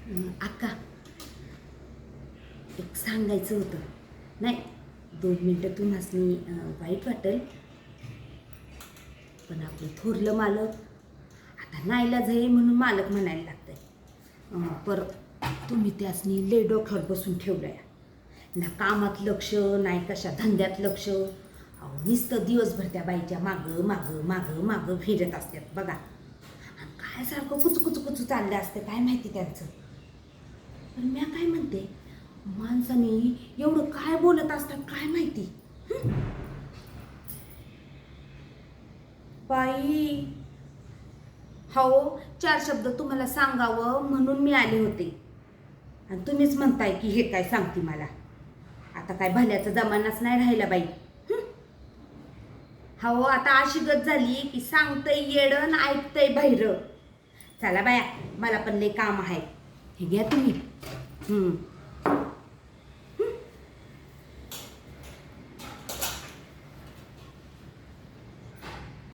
अक्का, एक सांगायचं होतं. नाही, 2 मिनटं तुम्हासनी वाईट वाटेल, पण आपलं थोरलं मालक आता नाईलाज आहे म्हणून मालक म्हणायला लागतंय. पर तुम्ही त्यासनी लय डोक्यावर बसून ठेवलंय. ना कामात लक्ष, नाही कशा धंद्यात लक्ष. अहो, नुसतं दिवसभर त्या बाईच्या मागं मागं मागं मागं फिरत असतात बघा. आणि काय सारखं कुचू कुचू कुचू चाललं असतं काय माहिती त्यांचं. पण मी काय म्हणते, माणसाने एवढं काय बोलत असतात काय माहिती. बाई, हो, 4 शब्द तुम्हाला सांगावं म्हणून मी आले होते, आणि तुम्हीच म्हणताय की हे काय सांगते मला. आता काय भल्याचा जमानाच नाही राहिला बाई. हो, आता अशी गत झाली की सांगतय येडं ऐकतय बहिरं. चला बाया, मला पण लय काम आहे. हे घ्या तुम्ही.